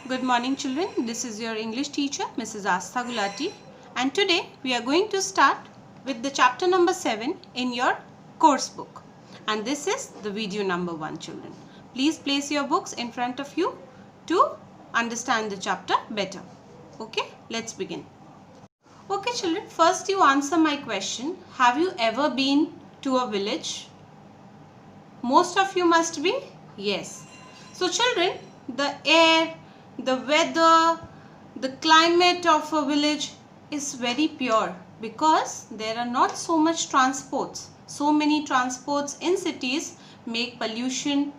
Good morning children, this is your English teacher Mrs. Astha Gulati, and today we are going to start with the chapter number 7 in your course book, and this is the video number 1 children. Please place your books in front of you to understand the chapter better. Okay, let's begin. Okay children, first you answer my question. Have you ever been to a village? Most of you must be yes. So children, the air, the weather, the climate of a village is very pure because there are not so much transports. So many transports in cities make pollution.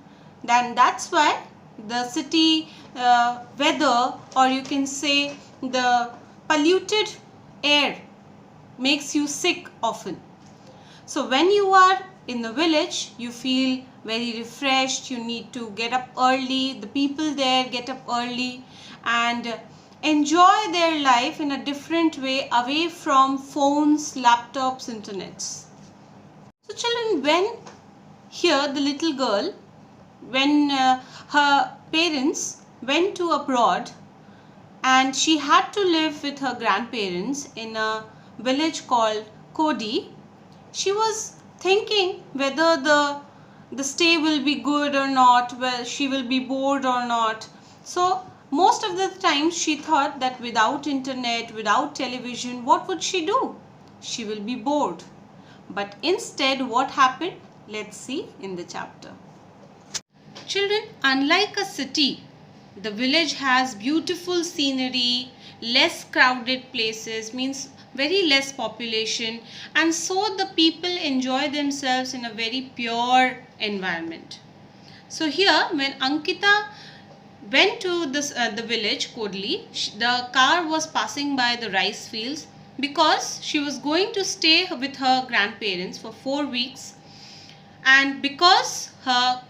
Then that's why the city weather, or you can say the polluted air, makes you sick often. So when you are in the village, you feel very refreshed. You need to get up early. The people there get up early and enjoy their life in a different way, away from phones, laptops, internets. So children, when here the little girl, when her parents went to abroad and she had to live with her grandparents in a village called Kodi, she was thinking whether the stay will be good or not, whether she will be bored or not. So most of the time she thought that without internet, without television, what would she do? She will be bored. But instead what happened? Let's see in the chapter. Children, unlike a city, the village has beautiful scenery, less crowded places, means very less population, and so the people enjoy themselves in a very pure environment. So here when Ankita went to the village Kodli, the car was passing by the rice fields because she was going to stay with her grandparents for 4 weeks, and because her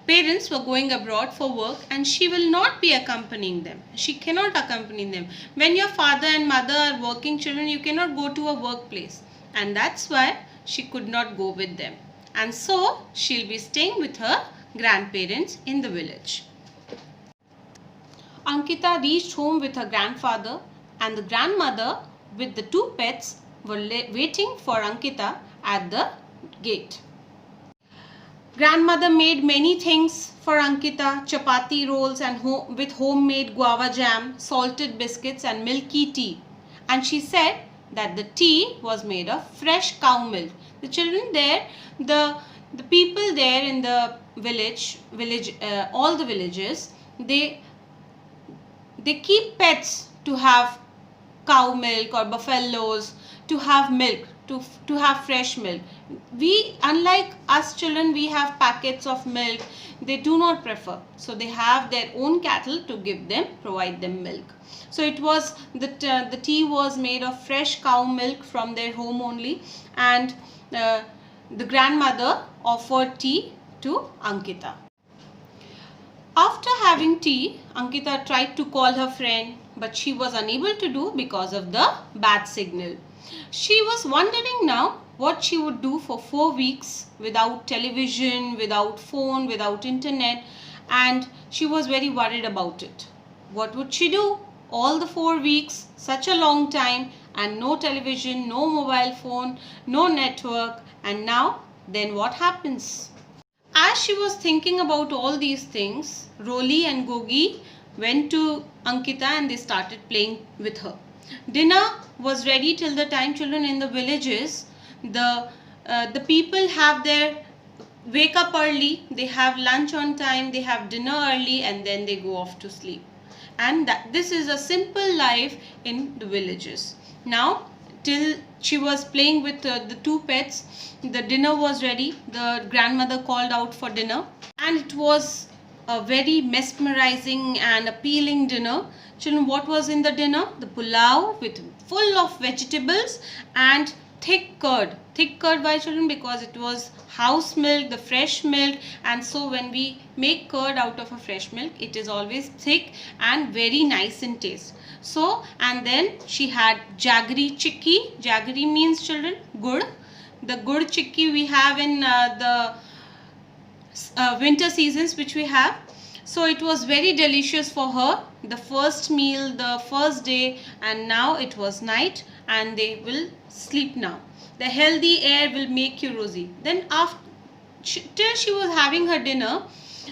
parents were going abroad for work and she will not be accompanying them. She cannot accompany them. When your father and mother are working children, you cannot go to a workplace, and that's why she could not go with them. And so she'll be staying with her grandparents in the village. Ankita reached home with her grandfather, and the grandmother with the 2 pets were waiting for Ankita at the gate. Grandmother made many things for Ankita: chapati rolls and with homemade guava jam, salted biscuits and milky tea. And she said that the tea was made of fresh cow milk. The children there, the people there in the village, all the villages, they keep pets to have cow milk or buffaloes, to have milk, to have fresh milk. We, unlike us children, we have packets of milk. They do not prefer, so they have their own cattle to provide them milk. So it was the tea was made of fresh cow milk from their home only, and the grandmother offered tea to Ankita. After having tea, Ankita tried to call her friend, but she was unable to do because of the bad signal. She was wondering now what she would do for 4 weeks without television, without phone, without internet, and she was very worried about it. What would she do? All the 4 weeks, such a long time, and no television, no mobile phone, no network, and now then what happens? As she was thinking about all these things, Roli and Gogi went to Ankita and they started playing with her. Dinner was ready till the time, children, in the villages, the people have their wake up early, they have lunch on time, they have dinner early, and then they go off to sleep. And this is a simple life in the villages. Now, till she was playing with the 2 pets, the dinner was ready. The grandmother called out for dinner, and it was a very mesmerizing and appealing dinner. Children, what was in the dinner? The pulao with full of vegetables and thick curd. Thick curd, why children? Because it was house milk, the fresh milk, and so when we make curd out of a fresh milk, it is always thick and very nice in taste. So, and then she had jaggery chikki. Jaggery means children gur. The gur chikki we have in the winter seasons, which we have. So it was very delicious for her, the first meal, the first day, and now it was night and they will sleep now. The healthy air will make you rosy. Then after till she was having her dinner,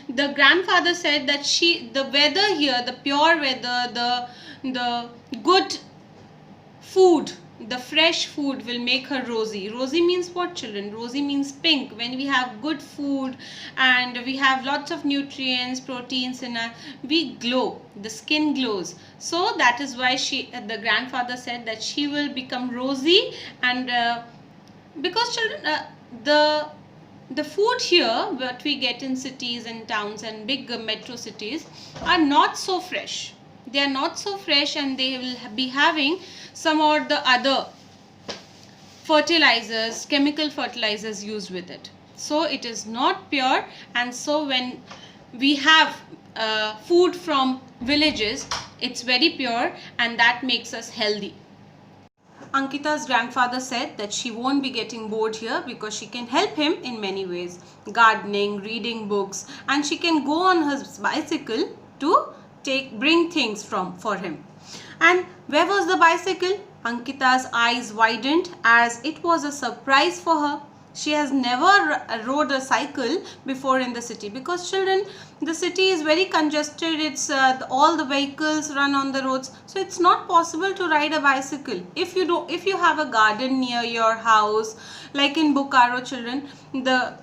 the grandfather said that the weather here, the pure weather, the good food, the fresh food will make her rosy. Rosy means what, children? Rosy means pink. When we have good food and we have lots of nutrients, proteins in our, we glow. The skin glows. So that is why the grandfather said that she will become rosy, and because children, the food here, what we get in cities and towns and big metro cities, are not so fresh. They are not so fresh, and they will be having some or the other fertilizers, chemical fertilizers used with it. So it is not pure, and so when we have food from villages, it's very pure, and that makes us healthy. Ankita's grandfather said that she won't be getting bored here because she can help him in many ways. Gardening, reading books, and she can go on her bicycle to bring things for him. And where was the bicycle? Ankita's eyes widened as it was a surprise for her. She has never rode a cycle before in the city, because children, the city is very congested. It's all the vehicles run on the roads, so it's not possible to ride a bicycle. If you have a garden near your house, like in Bokaro, children, there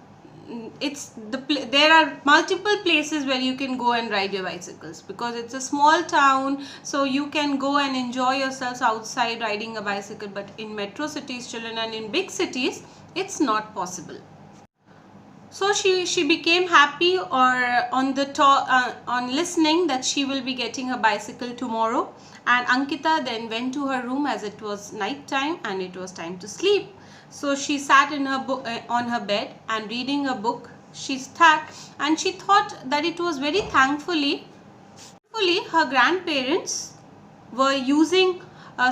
are multiple places where you can go and ride your bicycles, because it's a small town, so you can go and enjoy yourselves outside riding a bicycle. But in metro cities, children, and in big cities, it's not possible. So she became happy on listening that she will be getting a bicycle tomorrow. And Ankita then went to her room, as it was night time and it was time to sleep. So she sat in on her bed and reading a book. She sat and she thought that it was very thankfully her grandparents were using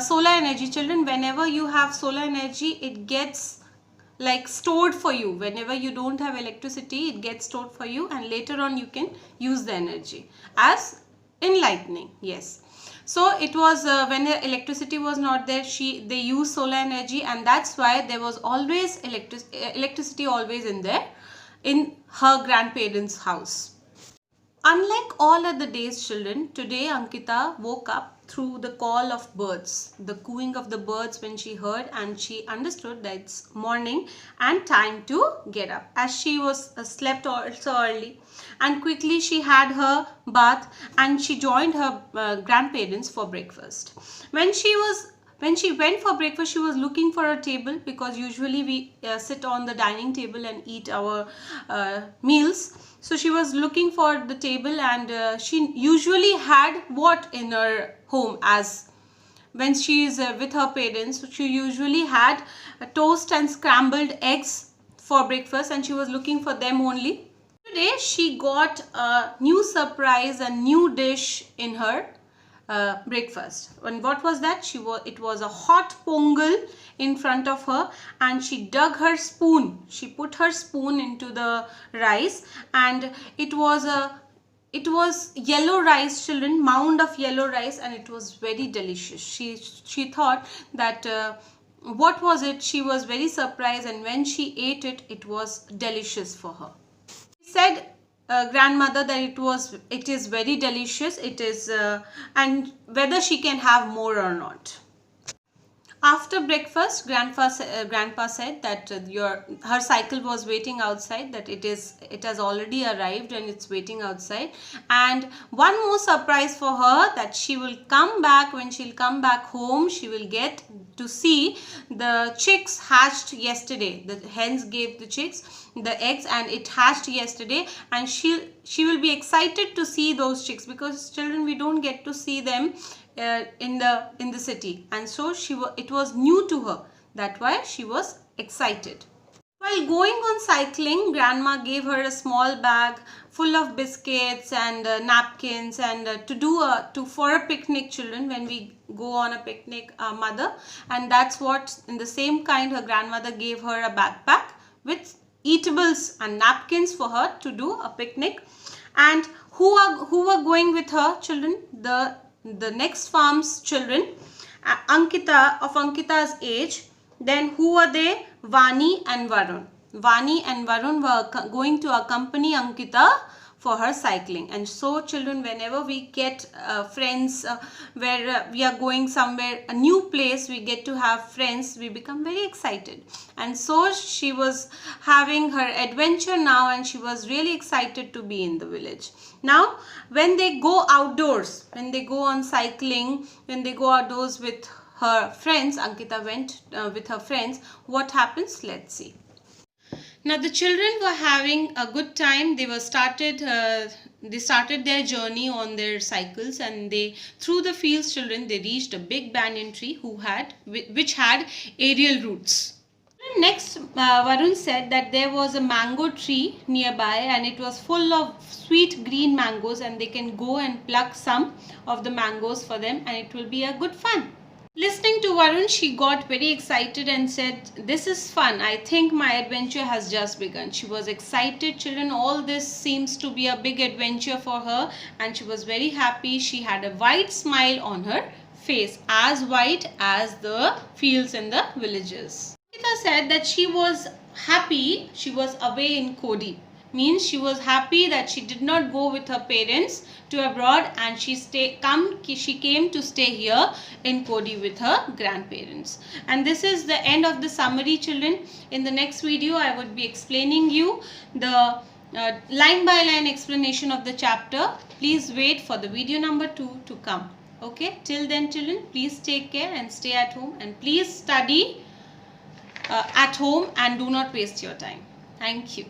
solar energy. Children, whenever you have solar energy, it gets like stored for you. Whenever you don't have electricity, it gets stored for you, and later on you can use the energy as enlightening. Yes. So it was when the electricity was not there, they used solar energy, and that's why there was always electricity always in her grandparents' house. Unlike all other days, children, today Ankita woke up through the call of birds, the cooing of the birds when she heard, and she understood that it's morning and time to get up, as she was slept also early. And quickly she had her bath and she joined her grandparents for breakfast. When she went for breakfast, she was looking for a table, because usually we sit on the dining table and eat our meals. So she was looking for the table, and she usually had what in her home, as when she is with her parents, she usually had toast and scrambled eggs for breakfast, and she was looking for them only. Today she got a new surprise, a new dish in her breakfast. And what was that? It was a hot pongal in front of her, and she dug her spoon. She put her spoon into the rice, and it was yellow rice, children, mound of yellow rice, and it was very delicious. She thought that what was it? She was very surprised, and when she ate it, it was delicious for her. She said, grandmother, that it is very delicious, and whether she can have more or not. After breakfast, grandpa said that her cycle was waiting outside, that it has already arrived and it's waiting outside. And one more surprise for her, that she will come back. When she'll come back home, she will get to see the chicks hatched yesterday. The hens gave the chicks the eggs, and it hatched yesterday, and she will be excited to see those chicks, because children, we don't get to see them in the city, and so it was new to her. That's why she was excited. While going on cycling, grandma gave her a small bag full of biscuits and napkins, and for a picnic, children, when we go on a picnic, mother, and that's what, in the same kind, her grandmother gave her a backpack with eatables and napkins for her to do a picnic. And who were going with her children? The next farm's children, of Ankita's age. Then who were they? Vani and Varun. Vani and Varun were going to accompany Ankita for her cycling. And so children, whenever we get friends, where we are going somewhere, a new place, we get to have friends, we become very excited. And so she was having her adventure now, and she was really excited to be in the village. Now when they go outdoors, when they go on cycling, when they go outdoors with her friends, Ankita went with her friends, what happens? Let's see. Now the children were having a good time. They started their journey on their cycles, and through the fields, children, they reached a big banyan tree which had aerial roots. Next, Varun said that there was a mango tree nearby, and it was full of sweet green mangoes, and they can go and pluck some of the mangoes for them, and it will be a good fun. Listening to Varun, she got very excited and said, "This is fun. I think my adventure has just begun." She was excited, children. All this seems to be a big adventure for her, and she was very happy. She had a wide smile on her face, as white as the fields in the villages. Ankita said that she was happy she was away in Kodi. Means she was happy that she did not go with her parents to abroad, and she came to stay here in Kodi with her grandparents. And this is the end of the summary, children. In the next video, I would be explaining you the line by line explanation of the chapter. Please wait for the video number 2 to come. Okay, till then, children, please take care and stay at home, and please study at home and do not waste your time. Thank you.